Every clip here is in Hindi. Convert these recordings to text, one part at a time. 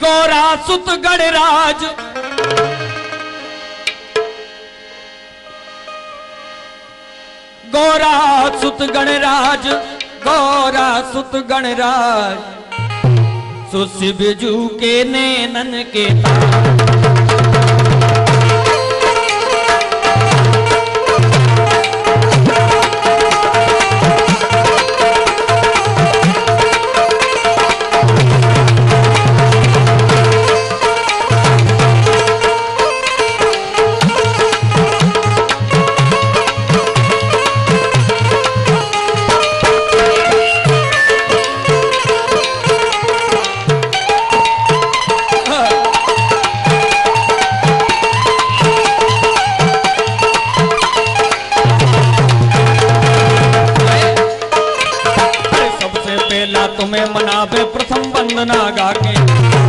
गौरा सुत गणराज गौरा सुत गणराज गौरा सुत गणराज सुसि बिजू के नैनन के तुम्हें मनावे प्रथम वंदना गाके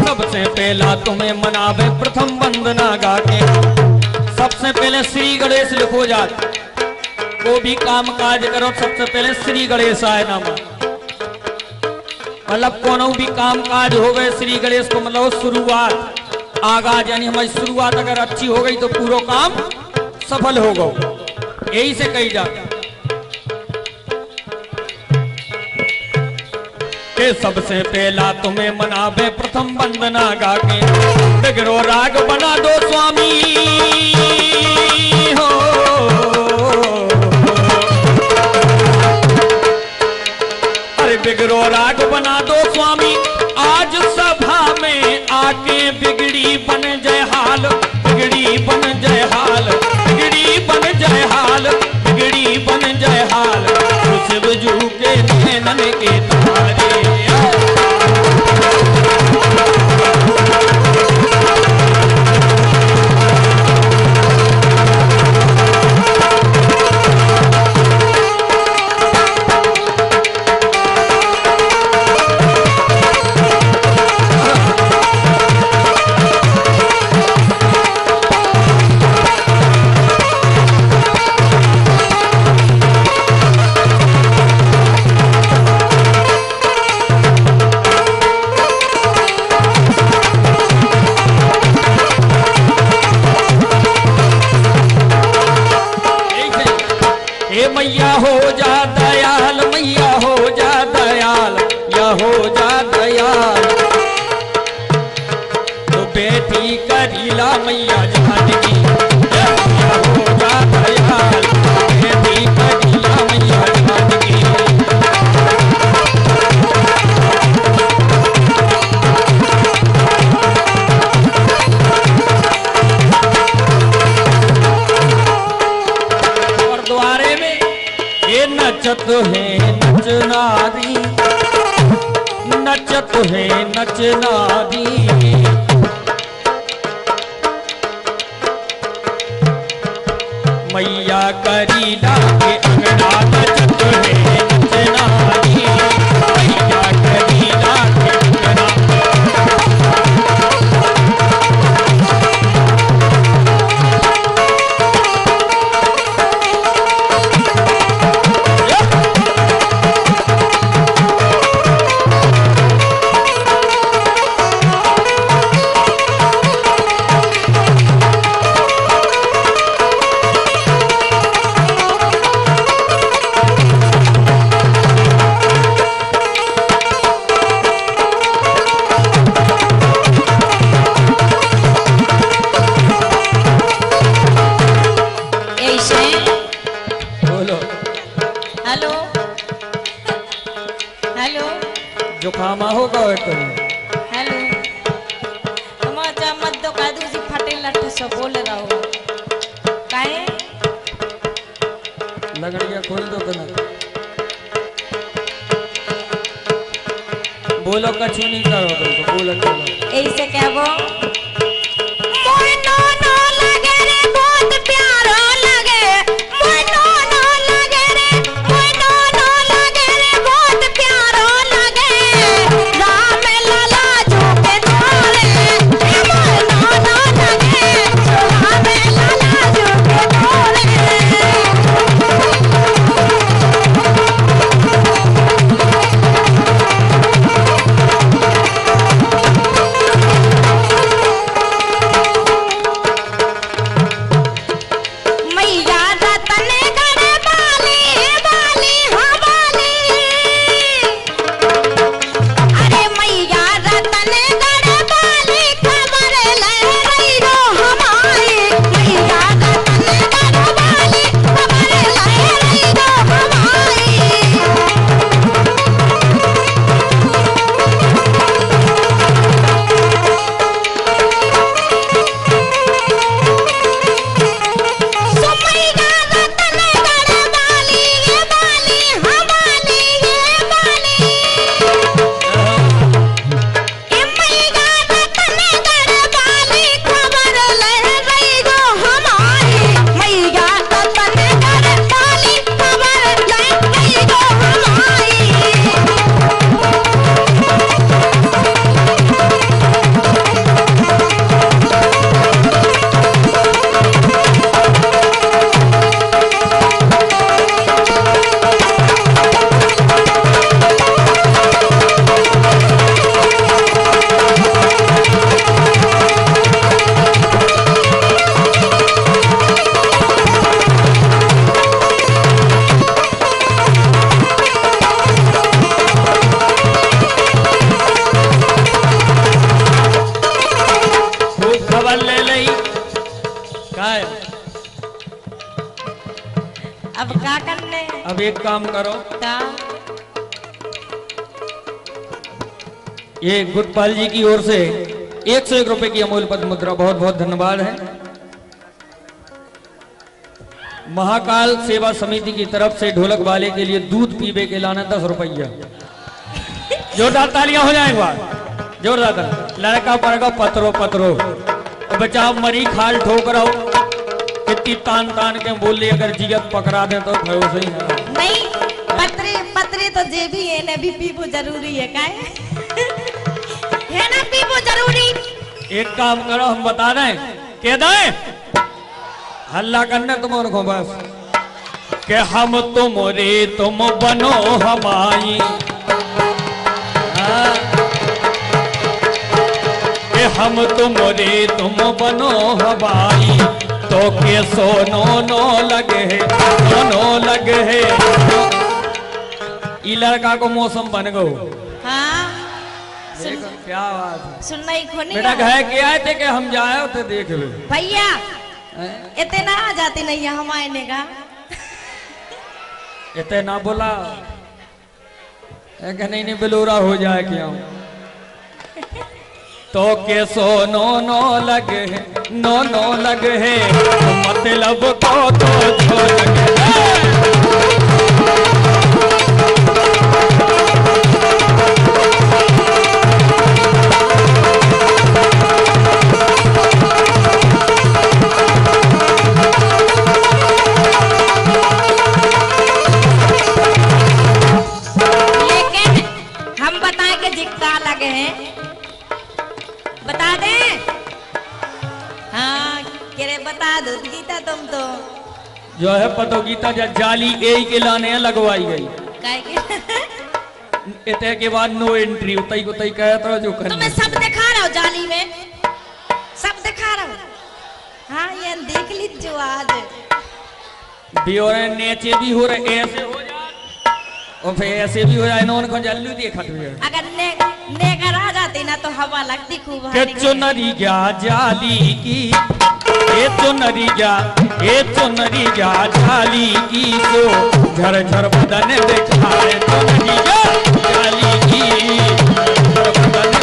सबसे पहला तुम्हें मनावे प्रथम वंदना गाके सबसे पहले श्री गणेश लिखो जात को भी काम काज करो सबसे पहले श्री गणेश आए नाम मतलब कोनो भी काम काज हो गए श्री गणेश को मतलब शुरुआत आगाज यानी हमारी शुरुआत अगर अच्छी हो गई तो पूरा काम सफल हो गो यही से कही जाता के सबसे पहला तुम्हें मनावे प्रथम वंदना गाके बिगड़ो राग बना दो स्वामी हो अरे बिगड़ो राग बना दो स्वामी आज सभा में आके बिगड़ी बन जय हाल बिगड़ी बन जय हाल बिगड़ी बन जय हाल बिगड़ी बन जय हाल शिव जू के नैनन के तारे मैया हो जा दयाल मैया हो जा दयाल या हो जा दयाल तो बेटी करीला मैया जानकी मैया हो जा दयाल बेटी करीला मैया जानकी और द्वारे में नचत है नच नारी नचत है नच नारी मैया करीला के अंगना नचत है नच नारी मैया करीला के अंगना जुकामा होगा हेलो मत दो कादू जी फटे लठ सब बोल रहा हो काहे लगड़िया खोल दो कना बोलो कछु नहीं करो तो बोलो चलो ऐसे क्या वो अब एक काम करो, का ये गुटपाल जी की ओर से 101 रुपए की अमूल्य पद मुद्रा, बहुत बहुत धन्यवाद है। महाकाल सेवा समिति की तरफ से ढोलक वाले के लिए दूध पीवे के लाना 10 रुपया। जोरदार तालियां हो जाए एक बार, जोरदार। लड़का पड़ेगा पत्रो पत्रो, बचाव मरी खाल ठोक रहा हो, कितनी तान तान के बोल ली, अगर जिगत पकड़ा दे तो भयो सही है। नहीं, पत्रे पत्रे तो जे भी है ना, भी पीबो जरूरी है का है ना, पीबो जरूरी। एक काम करो, हम बता दें, कह दें, हल्ला करने तुम रखो बस, कि हम तुमरे तुम बनो हमारी, कि हम तुमरे तुम बनो हमारी, तो के सोनो नो लगे है, सोनो लगे है। ई लड़का को मौसम बन गो। हाँ क्या बात है, सुनना ही खोनी बेटा कहे के आए थे कि हम जाए तो देख लो भैया, इतना आ जाती नहीं है हम आने का। इतने ना बोला नहीं नहीं बेलोरा हो जाए क्या। तो के सोनो नो लगे है, नो नो लगे है, मतलब को तो जो लगे है। बता दे। हाँ केरे बता दो गीता, तुम तो जो है पतो गीता जाली ए के लाने लगवाई गई, इतने के बाद नो एंट्री उतई को तई कहे तो जो कर, मैं सब दिखा रहा हूँ जाली में, सब दिखा रहा हूँ। हाँ ये देख लीजिए आज भी हो रहे, नेचे भी हो रहे, ऐसे हो जाए और फिर ऐसे भी हो जाए, इन्होंने को जल्दी देखा तो अगर नेगर आ जाती ना तो हवा लगती खूब। के चुनरी जा जाली की, ए चुनरी जा जाली की, तो झर झर बदन दिखाए, चुनरी जा जाली की, झर बदन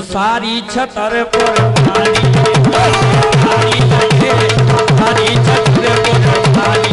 सारी छतर पर थाली, थाली लगे, सारी छतर पर थाली।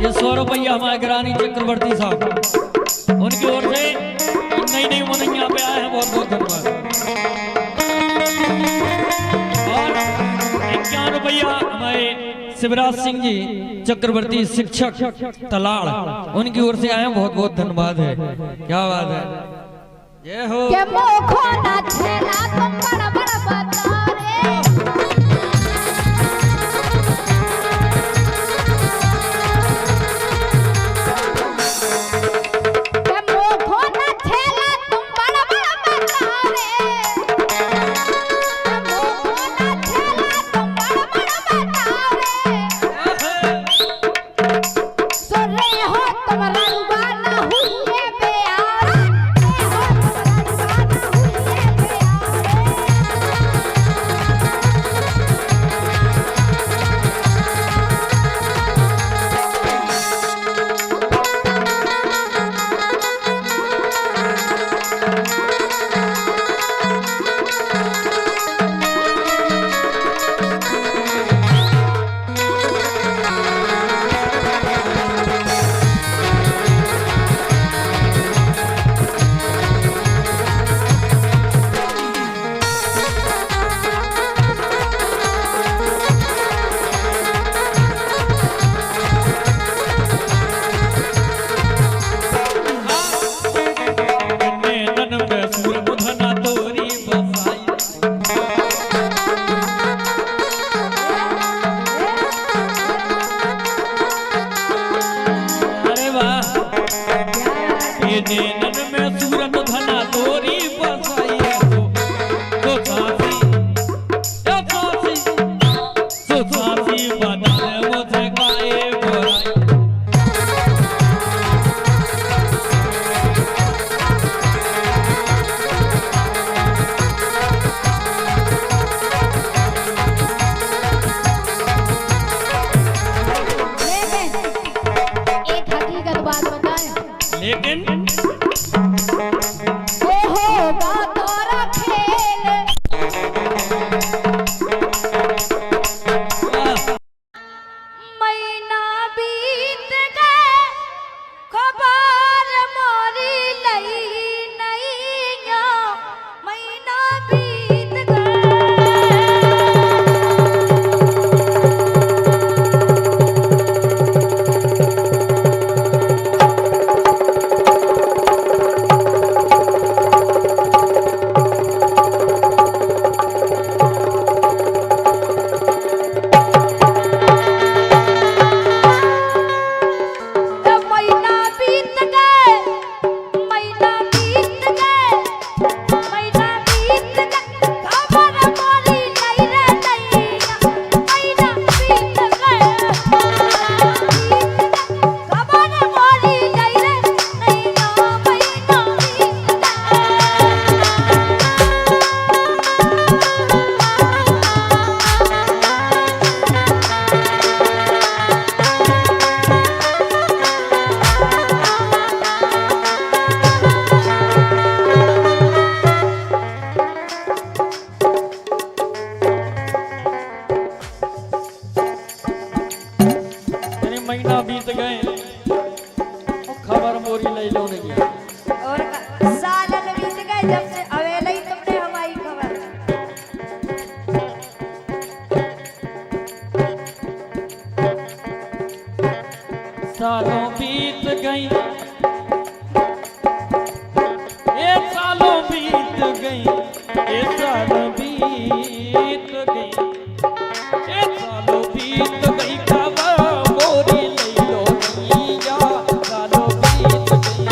ये 100 रुपया हमारे गिरानी चक्रवर्ती साहब, उनकी ओर से नई नई मन यहाँ पे आए हैं, बहुत बहुत धन्यवाद। और 51 रुपया हमारे शिवराज सिंह जी चक्रवर्ती शिक्षक तलाड़, उनकी ओर से आए हैं, बहुत बहुत धन्यवाद है। क्या बात है, जय हो। के मोखो ना छेला तुम बड़ा बड़ा बता रे, के मोखो ना छेला तुम बड़ा बड़ा बता रे, के मोखो ना छेला तुम बड़ा बड़ा बता रे, सोरे हो तुम रंगवा ना हुए प्यार, लेकिन ओ होगा तोरा खेल, महीना बीत गए खबर मोरी लई नहीं, महीना बीत महीना बीत गए खबर मोरी ले लो नहीं, और सालन बीत गए जब से अवेला ही तुमने हमारी खबर। सालों बीत गई, ये सालों बीत गई, ये सालों बीत गई, ये सालों बीत गई, खबर मोरी ले लो नहीं, या सालों बीत गई।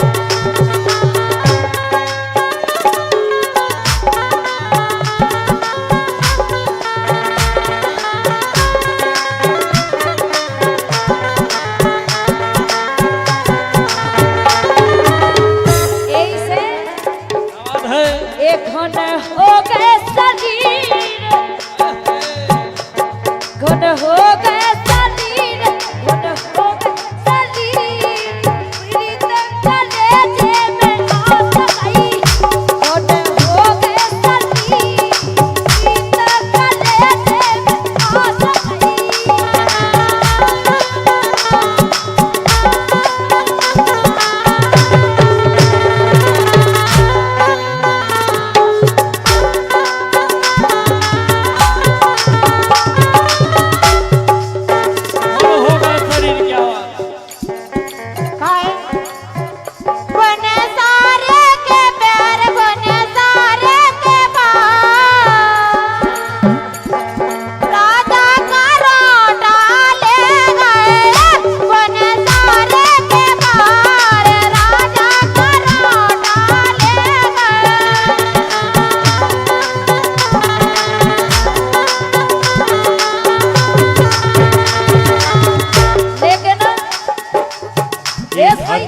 ये सही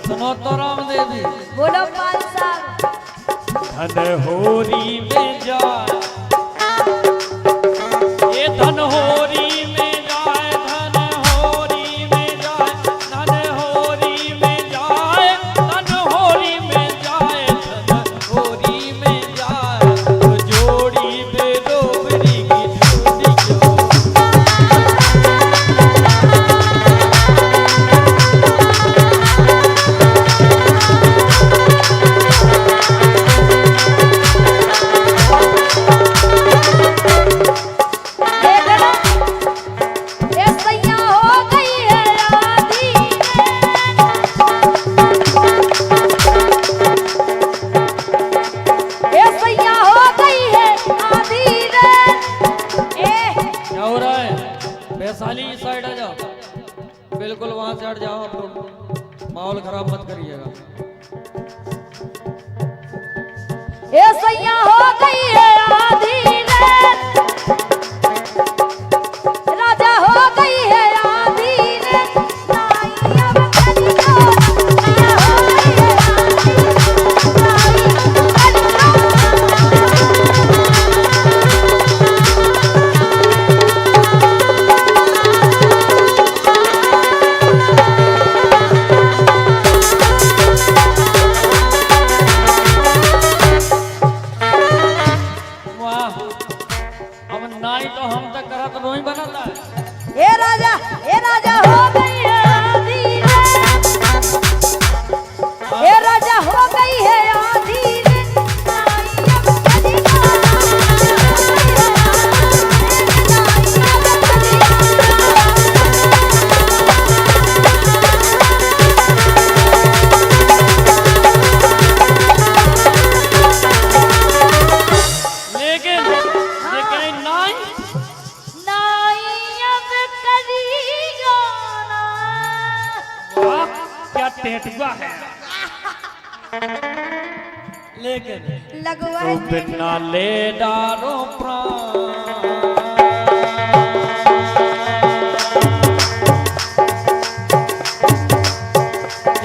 सुनो तो राम देवी बोलो पाल साहब धन होरी में जाए ये धन होरी में जाए धन होरी में जाए धन होरी में जाए धन होरी में जाए धन होरी में जाए तो जोड़ी बेरोबरी की जोड़ी जो वैशाली साइड आ जाओ बिल्कुल वहां से हट जाओ आप लोग माहौल खराब मत करिएगा ये सैया हो गई है आधी रात राजा हो गई है आधी रात नाई अब कली को सैया हो गई है आधी नाई तो हम तक करा तो रोही बनाता है ये राजा हो गई है आधी रात ये राजा हो गई है आधी रात नाई अब कली को टेटुआ है लेकिन लगवा तो बिना ले डारो प्राण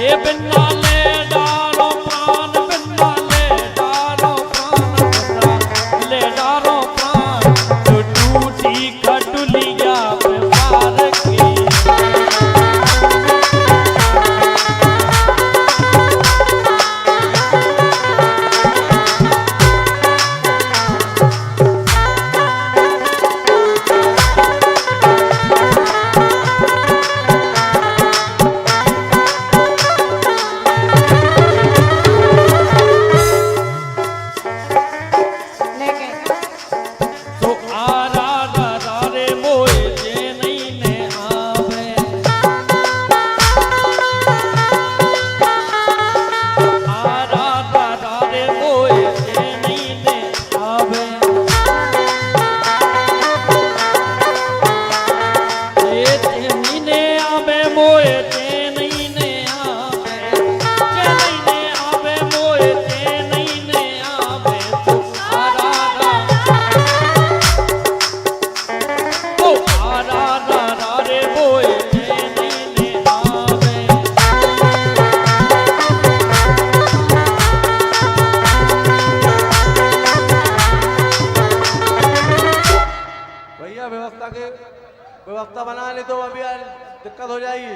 ये बिना ले डारो प्राण बिना ले डारो प्राण बिना ले डारो प्राण तो टूटी खटुलिया प्यार की व्यवस्था बना ले तो अभी यार दिक्कत हो जाएगी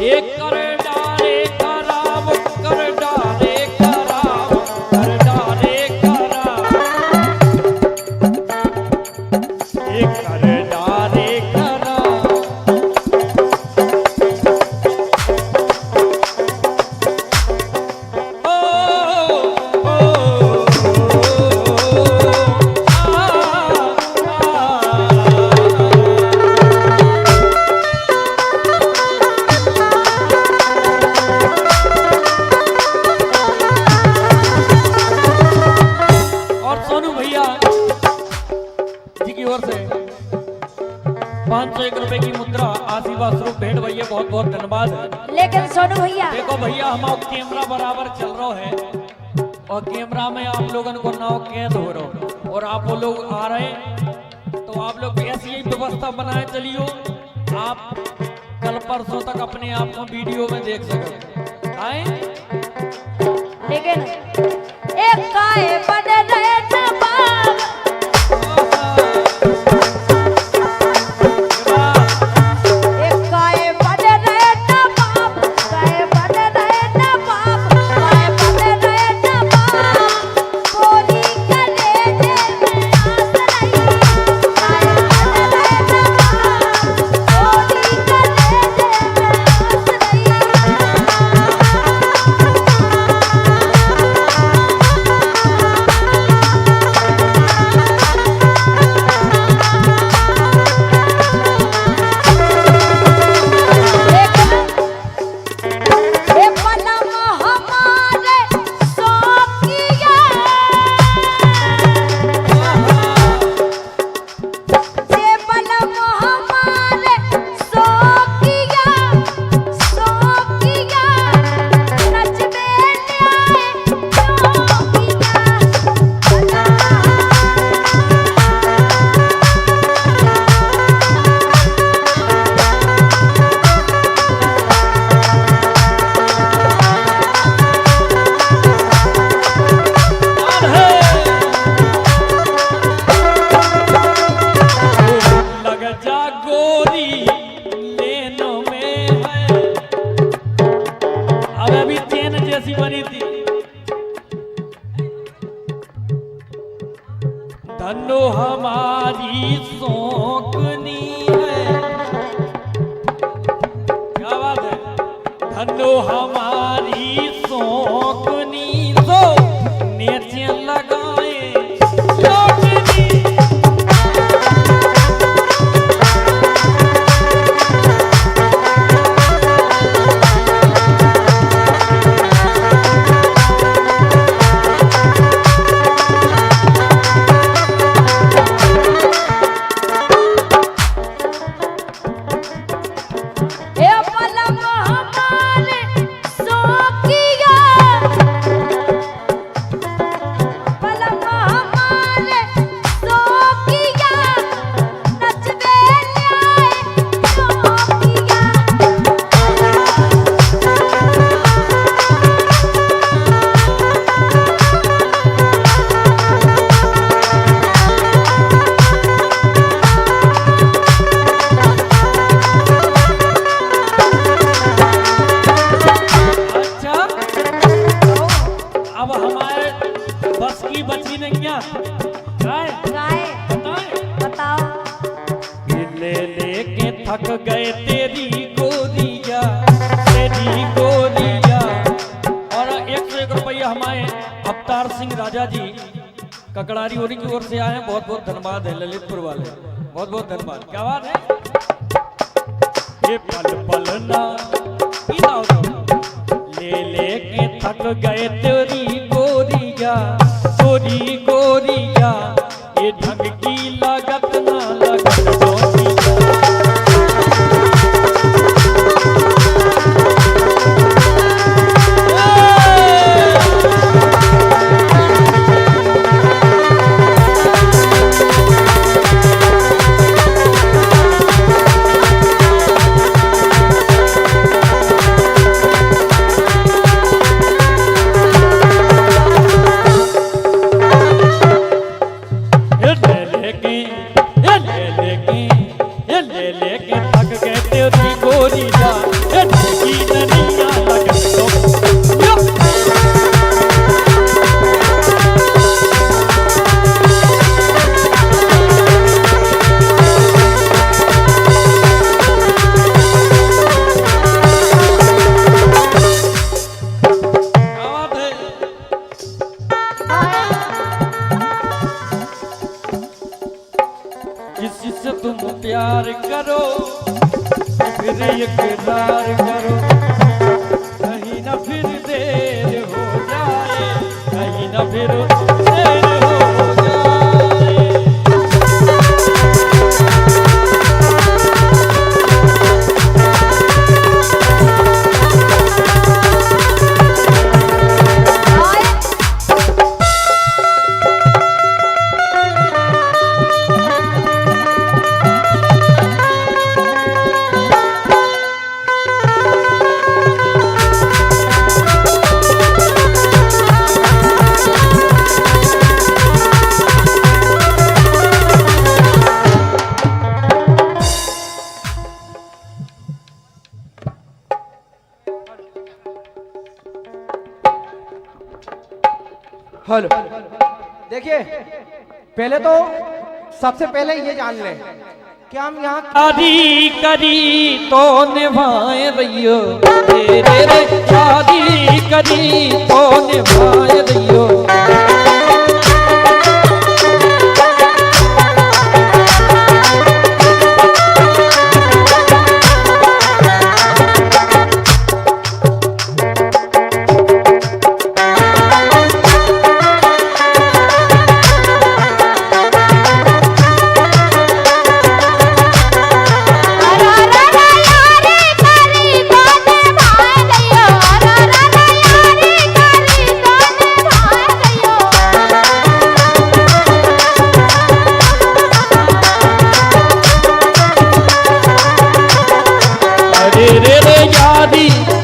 एक करे डारे खराब बात है। लेकिन सोनू भैया देखो भैया हमारा कैमरा बराबर चल रहा है और कैमरा में आप लोगन को नाव कैद हो रहा और आप वो लोग आ रहे हैं तो आप लोग ऐसी ही व्यवस्था बनाए चलियो आप कल परसों तक अपने आप को वीडियो में देख सको आए। लेकिन एक गाय बन रहे नवाब एक गाय बन रहे नवाब गाय बन रहे नवाब गाय बन रहे नवाब कोरी गले में आस रही गाय बन रहे नवाब कोरी गले धनो हमारी सौंकनी है क्या बात है धनो हमारी सौंकनी सो नेचे लगाए थक गए तेरी गोरिया और 101 रुपया हमारे अवतार सिंह राजा जी ककड़ारी होरी की ओर से आए हैं बहुत बहुत धन्यवाद है ललितपुर वाले बहुत बहुत धन्यवाद क्या बात है ये पल पल ना ले के थक गए तेरी गोरिया ये ढंग की लागत ना लागत जिससे तुम प्यार करो फिर इकरार करो कहीं ना फिर देर हो जाए कहीं ना फिर देर हो जाए हेलो। देखिए पहले तो सबसे पहले ये जान ले कि हम यहाँ शादी करी तो निभाए रहियो तेरे रे, शादी करी तो निभाए रहियो।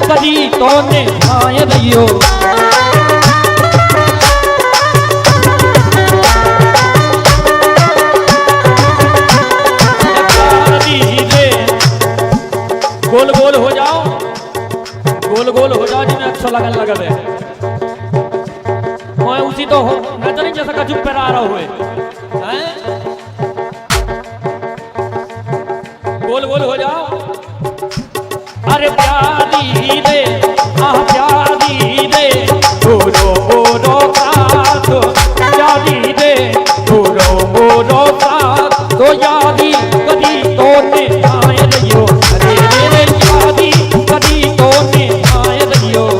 करी तो निभाए रहियो। गोल गोल हो जाओ, गोल गोल हो जाओ जिन्हें अच्छा लगन लगे। मैं उसी तो हो मैं तो नहीं जैसा कचुप पर आ रहा हुए। गोल गोल हो जाओ। अरे प्यारी रे प्यारी रे गोरो गोरो साथ, प्यारी रे गोरो गोरो साथ, तो यादी कदी तो निभाए रहियो। अरे रे यादी कदी तो निभाए रहियो।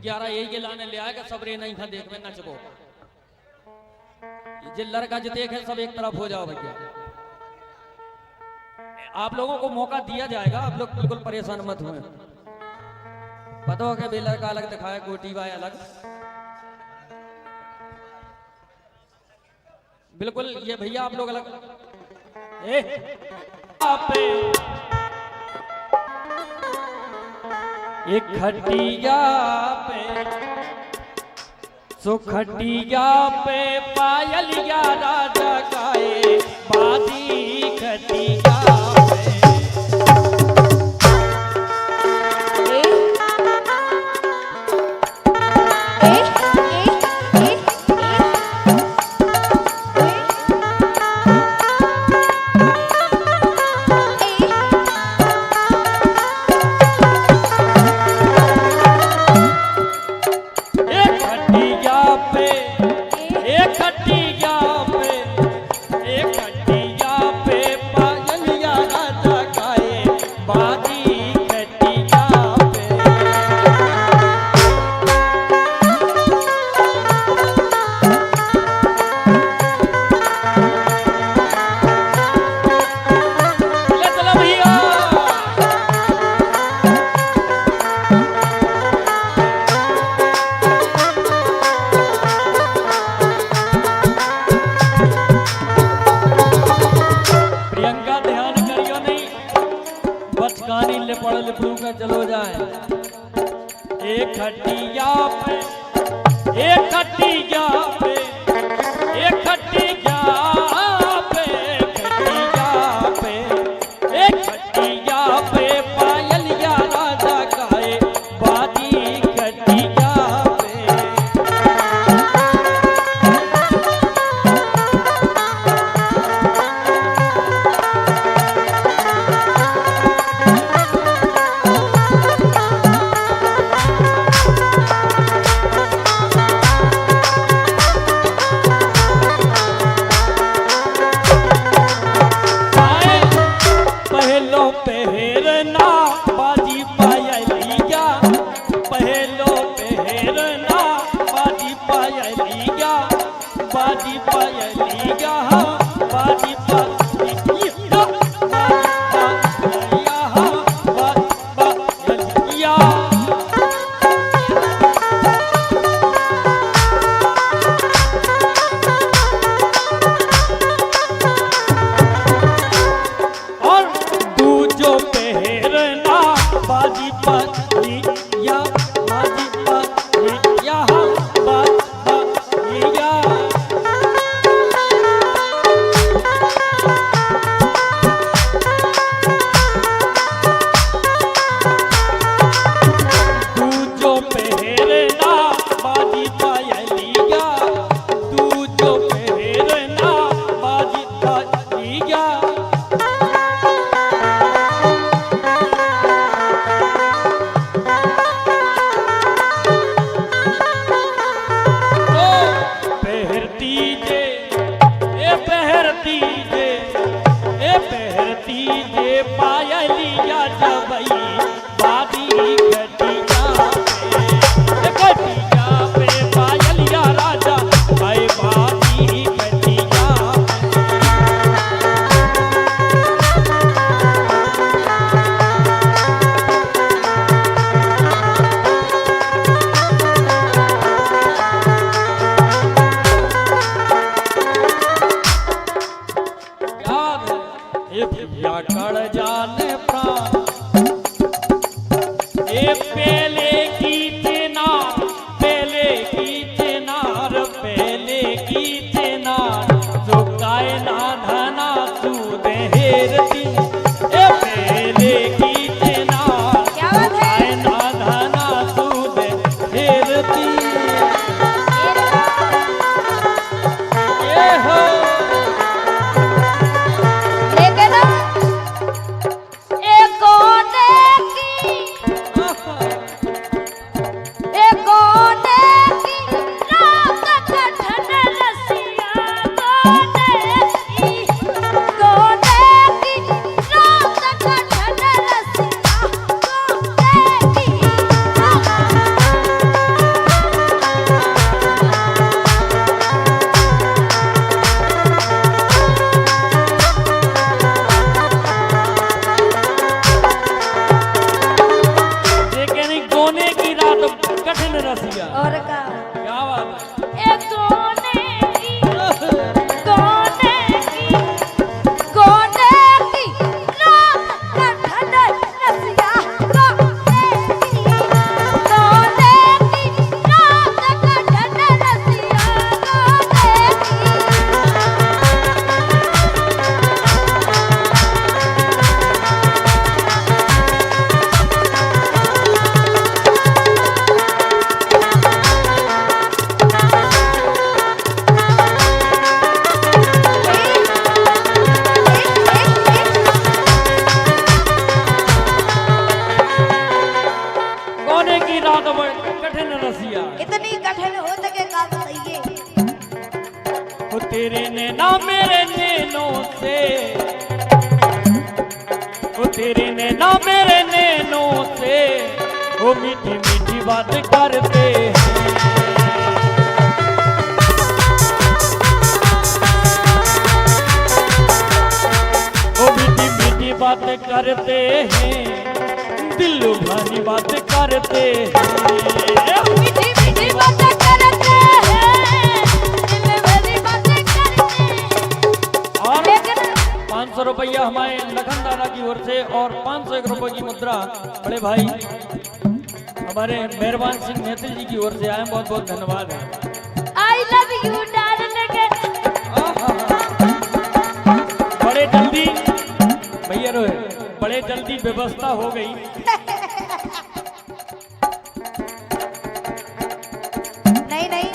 11 यही के लाने ले आएगा सब रे नहीं खा देख में नचबो जे लड़का जो देखे सब एक तरफ हो जाओ भैया। आप लोगों को मौका दिया जाएगा, आप लोग बिल्कुल परेशान मत हुए। पता हो क्या लड़का अलग दिखाया गोटी बाय अलग, बिल्कुल ये भैया आप लोग अलग एक खटिया पे सुखटिया पे पायलिया राजा गाए बाजी खटिया चलो जाए एक खटिया पे एक खटिया पे एक खटिया पे खटिया पे एक खटिया पे पायलिया राजा गाए बाजी खटिया पे पहरना बाजी पायलिया पहलो पहरना बाजी पायलिया बाजी पायलिया बाजी पायलिया पायलिया बाजी पायलिया बाजी पायलिया बाजिया और का क्या बात है? ए कोने की कोने की कोने की रात का ठंडा रसिया कोने की रात का ठंडा रसिया कोने की कोने की रात कठिन रसिया इतनी कठिन हो सके का बताइए वो तेरे नैना मेरे नैनों से, वो तेरे नैना मेरे नैनों से वो मीठी मीठी बात करते हैं। वो मीठी मीठी बात करते हैं, दिल लुभानी बात करते हैं। मीठी मीठी बातें करते हैं दिल भरी बातें करते हैं और लेकिन 500 रुपया हमारे लखन दादा की ओर से और 501 रुपए की मुद्रा बड़े भाई हमारे मेहरबान सिंह नेतल जी की ओर से आए। बहुत बहुत धन्यवाद है। आई लव यू डार्लिंग बड़े जल्दी भैया रोए, बड़े जल्दी व्यवस्था हो गई। नहीं नहीं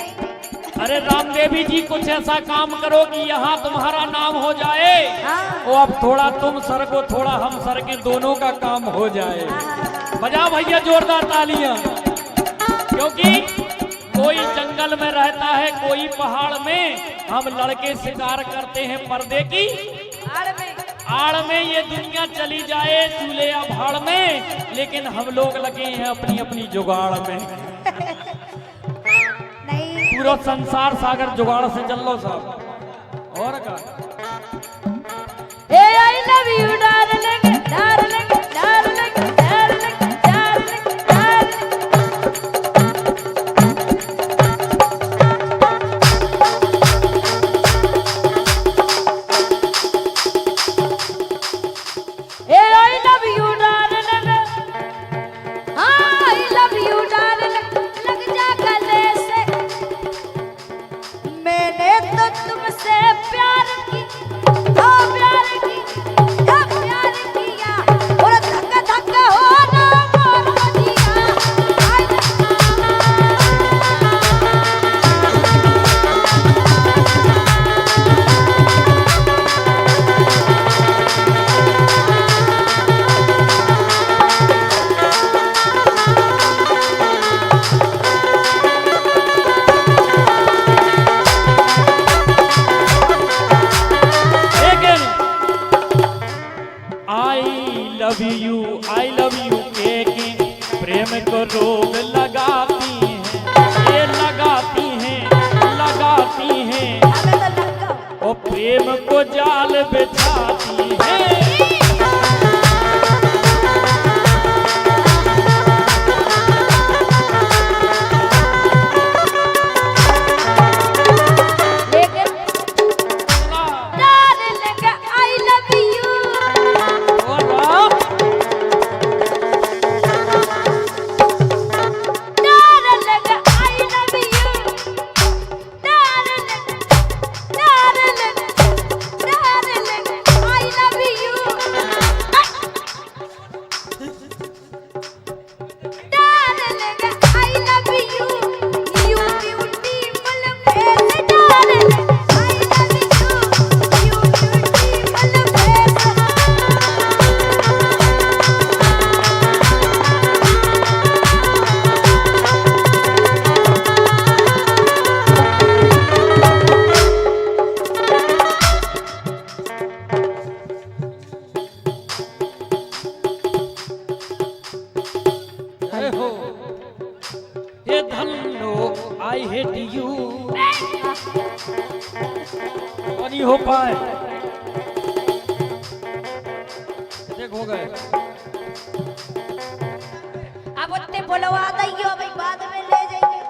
अरे रामदेवी जी कुछ ऐसा काम करो कि यहाँ तुम्हारा नाम हो जाए। हाँ। वो अब थोड़ा तुम सर को थोड़ा हम सर के दोनों का काम हो जाए। बजाओ भैया जोरदार तालियां। क्योंकि कोई जंगल में रहता है, कोई पहाड़ में, हम लड़के शिकार करते हैं पर्दे की आड़ में। ये दुनिया चली जाए चूल्हे या भाड़ में, लेकिन हम लोग लगे हैं अपनी अपनी जुगाड़ में। नहीं पूरा संसार सागर जुगाड़ से चल लो साहब। और का ए I love you darling darling darling darling darling darling ए I love you darling I love you darling लग जा गले से मैंने तो तुमसे प्यार की प्यार किया और धक्का धक्का होना मोर दिया लेकिन आई लव यू के प्रेम को रोग लगाती हैं, ये लगाती हैं लगाती हैं। हमें तो लगा वो प्रेम को जाल बिछाती हैं। लेकिन darling I love you darling I love you darling darling darling I love you darling I love you you beautiful face darling I love you you beautiful face अरे हो ये धन्नो आई हेट यू नहीं हो पाए। देख हो गए। अब उत्ते बोलवा दइयो भाई बाद में ले जाइयो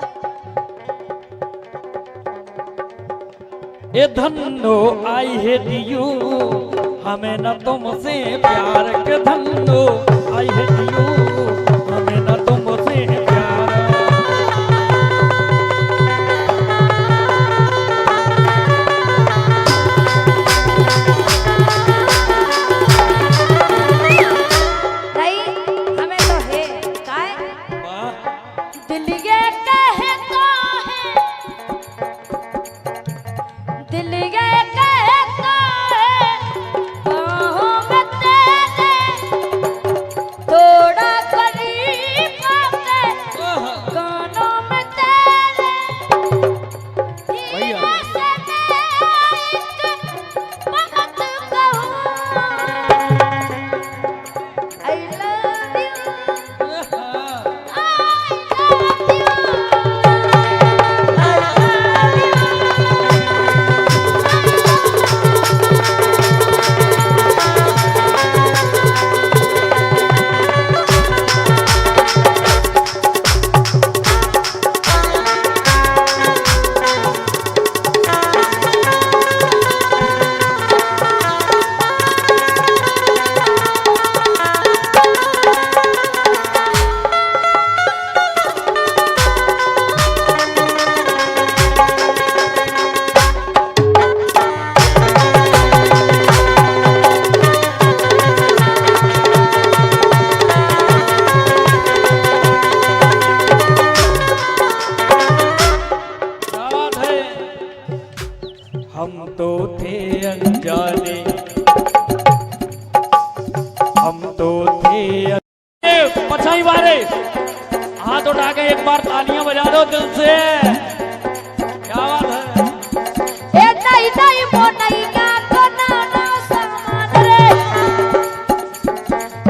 ए धन्नो आई है दियो हमें न तुमसे प्यार के धन्नो आई है दियो हमें न तुमसे प्यार। नहीं हमें तो है काय दिल ये कहता है दिल ये कहता है बाहों में तेरे थोड़ा करीब आके कानों में तेरे धीरे से मैं एक बात कहूँ I love you हम तो थे अनजाने हम तो थे पछाई वाले हाथ उठा के एक बार तालियां बजा दो दिल से। क्या बात है ए नहीं नहीं वो नहीं का कोना सामान रे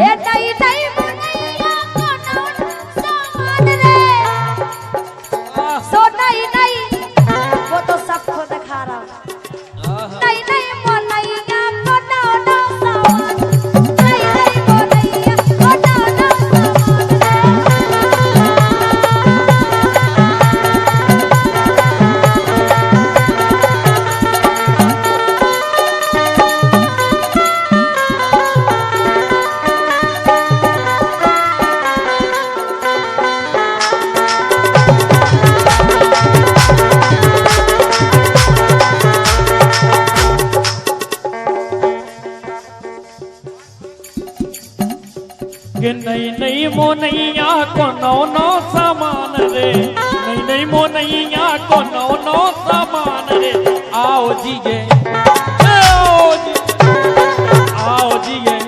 ए नहीं नहीं वो नहीं का कोना सामान रे सो नहीं नहीं वो तो सबको दिखा रहा नहीं नहीं वो नहीं का कोना सामान नहीं नहीं वो नहीं का कोना सामान कि नहीं नहीं मो नैया को नौ नौ सामान रे नहीं नहीं मो नैया को नौ नौ सामान रे आओ जी गे आओ जी गे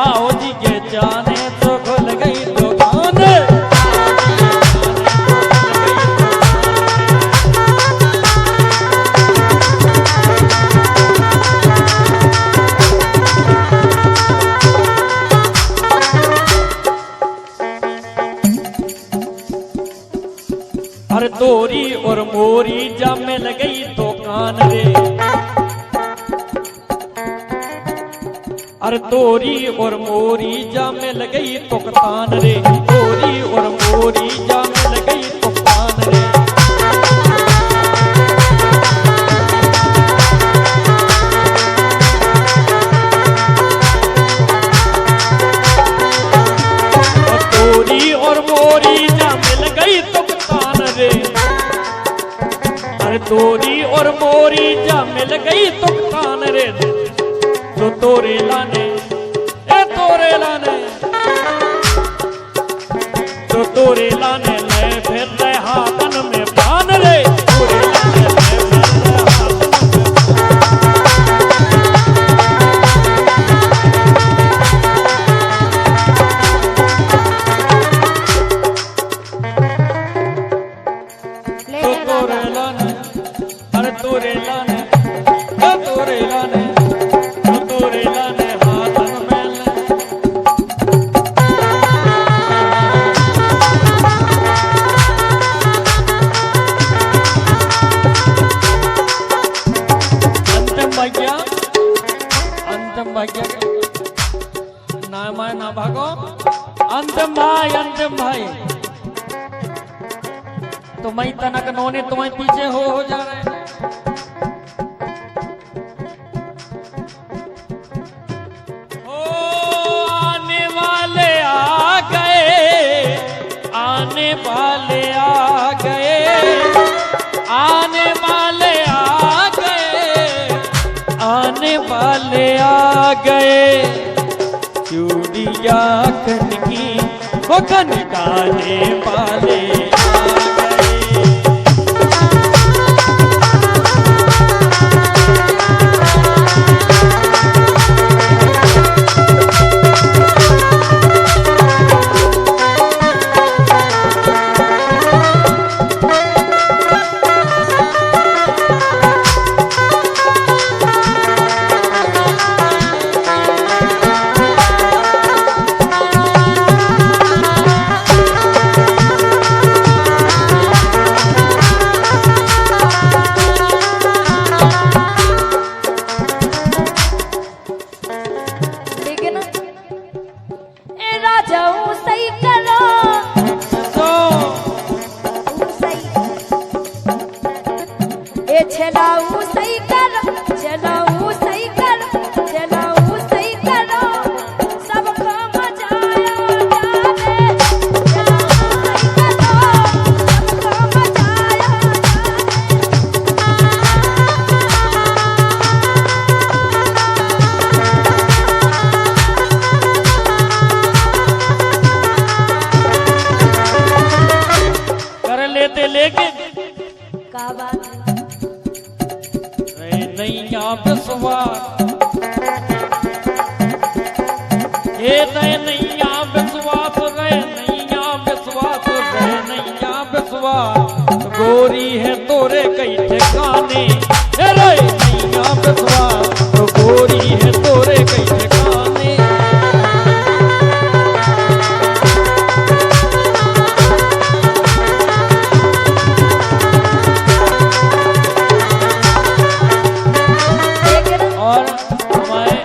आओ जी गे जाने तो खुल गई दुकान। अरे तोरी और मोरी जा मिल गई दुकान रे अरे तोरी और मोरी जा मिल गई दुकान रे तोरी और मोरी जा मिल गई दुकान रे। तोरी और मोरी जा मिल गई दुकान रे अरे तोरी और मोरी जा मिल गई दुकान रे तो तोरे लाने ए तोरे लाने तो तोरे लाने ले फिर रहे हाथन में पान रे तोरे लाने ले फिर रहे हाथन ले तो तोरे लाने अरे तोरे लाने ओ तोरे लाने तो तोरे लाने हाथन में ले अंतिम भाग्य ना माय ना भागो अंतिम भाई तो मैं तनक नोने तुम्हें पीछे हो जा रहे आने वाले आ गए, आने वाले आ गए, चूड़िया खनकी वो खनकाने वाले आ गए। गोरी है तोरे कई ठिकाने, रे नैया बिसवा तो गोरी है तोरे कई ठिकाने। और हमारे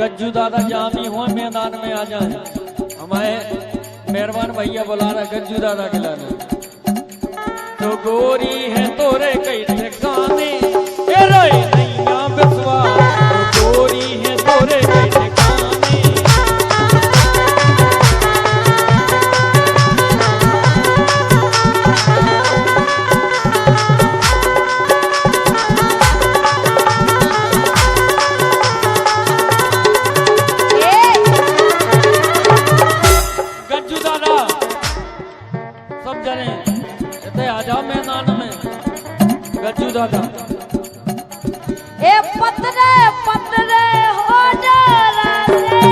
गज्जू दादा जामी हो मैदान में आ जाए, हमारे मेहरबान भैया बुला रहा गज्जू दादा के लाने। तो गोरी है तोरे कई ठिकाने, रे नैया बिसवा तो गोरी है तोरे कई ठिकाने। गज्जू दादा सब जने आजा मैदान में, गज्जू दादा। ए पतरे पतरे हो डरा से,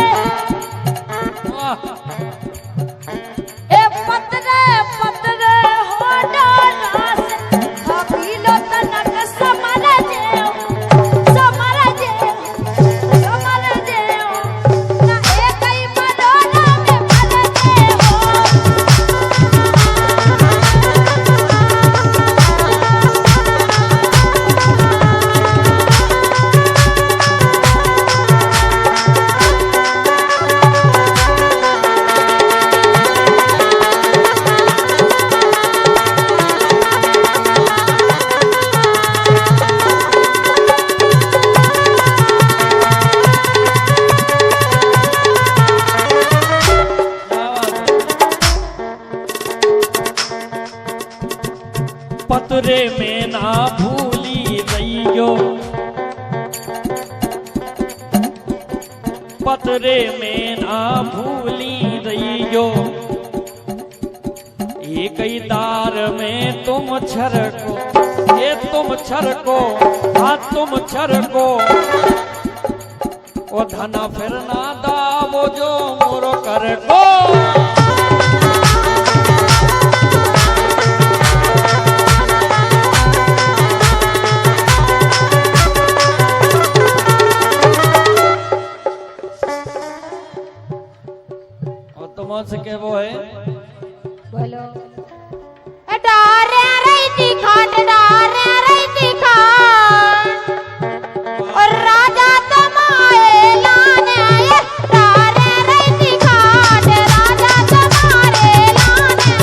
ए पतरे पतरे हो डरा से, खापी लो तनक summer JO, summer JO, summer JO, ना एक ही मरोना में मर जेओ। पतरे में ना भूली रहियो, पतरे में ना भूली रहियो, एक ही दार में तुम छरको, ये तुम छरको, हाँ तुम छरको, ओ धना फिर ना दावो जो मोरो कर को। से के वो है बोलो डारे रही खाट, डारे रही खाट, और राजा तुम्हारे लाने आए, डारे रही खाट, राजा तुम्हारे लाने।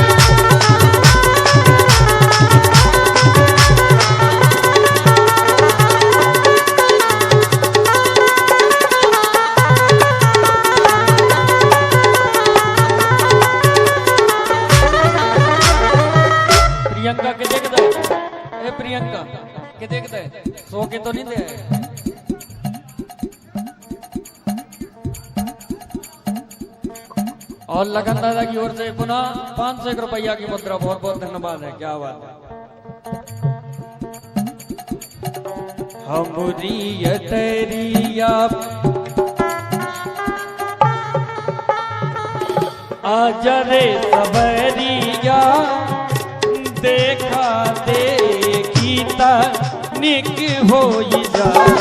ए प्रियंका के देखते सो के तो नहीं दे और लगन दादा की ओर से पुनः 500 रुपया की मुद्रा बहुत बहुत धन्यवाद है। क्या बात है। हमरी अटरिया आजा रे सबरिया देखा देखी तनिक हो जाए।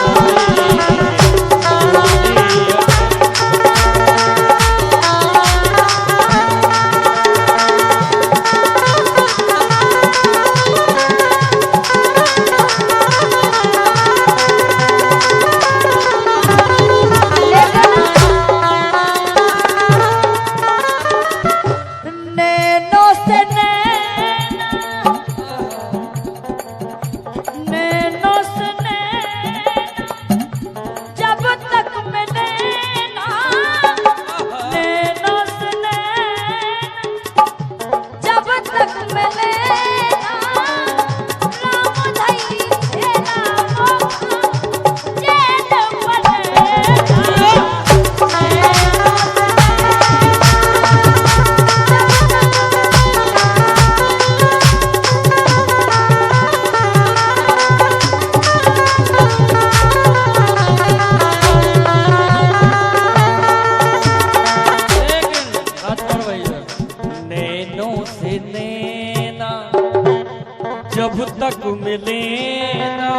जब तक मिले ना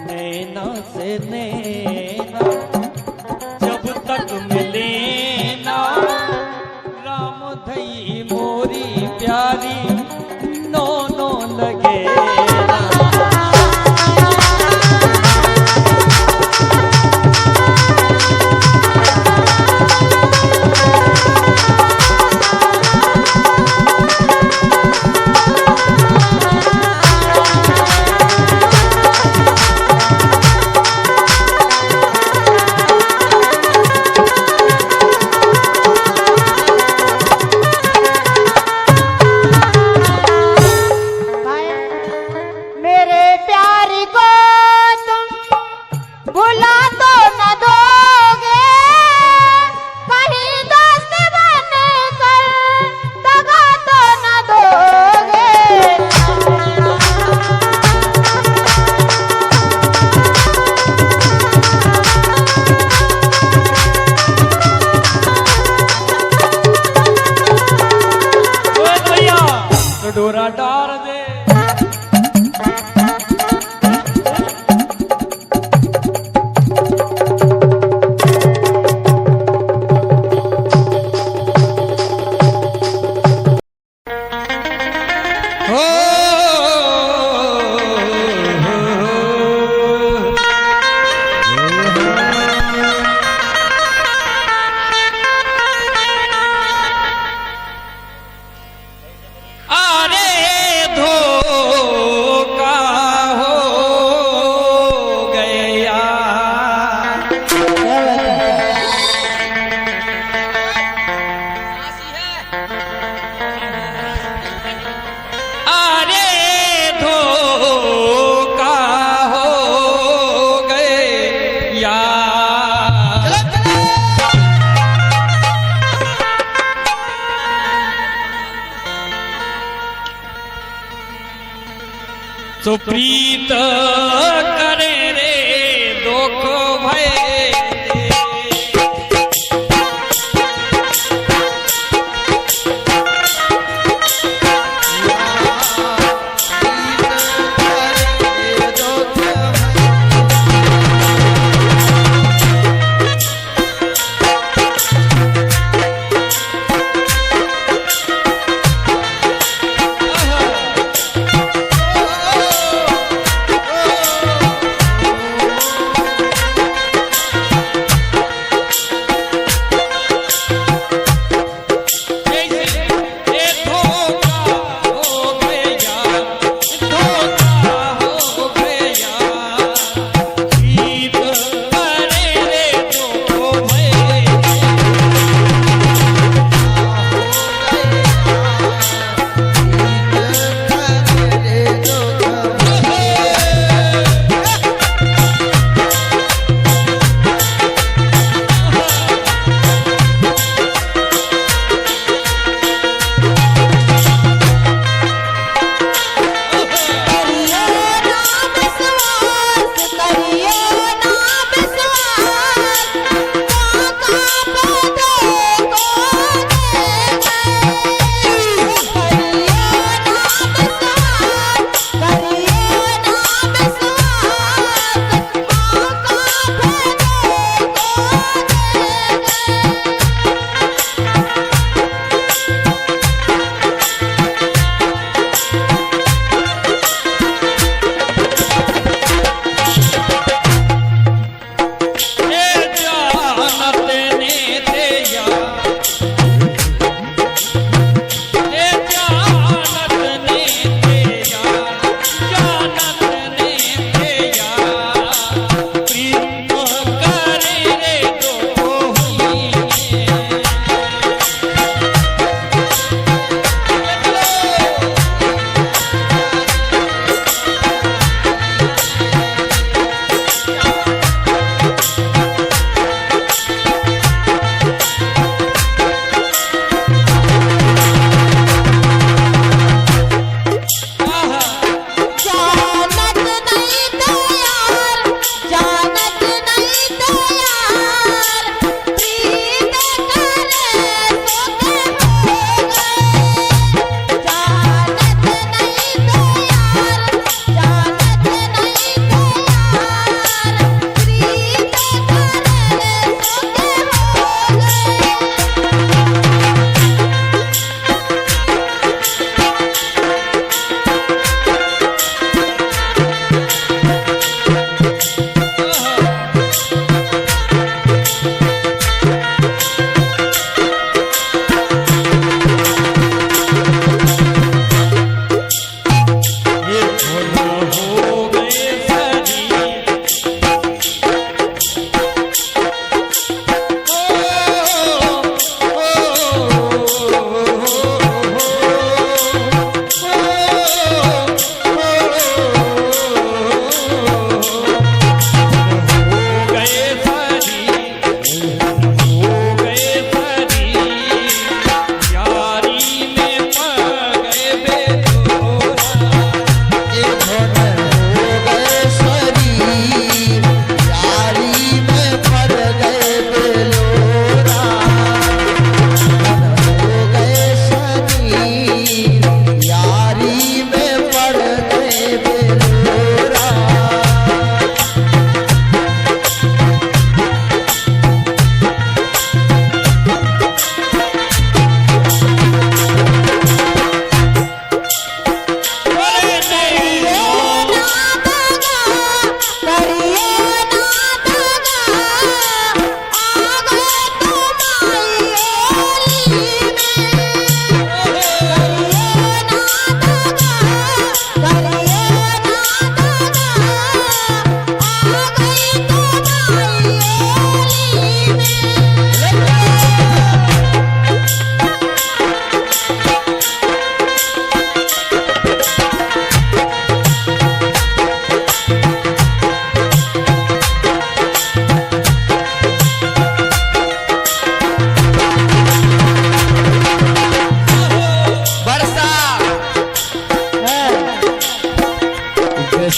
नैना से नैना जब तक मिले ना राम धई मोरी प्यारी नो नो लगे डोरा डार दे तो प्रीत करे रे दुख भय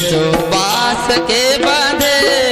सुबास के बंधे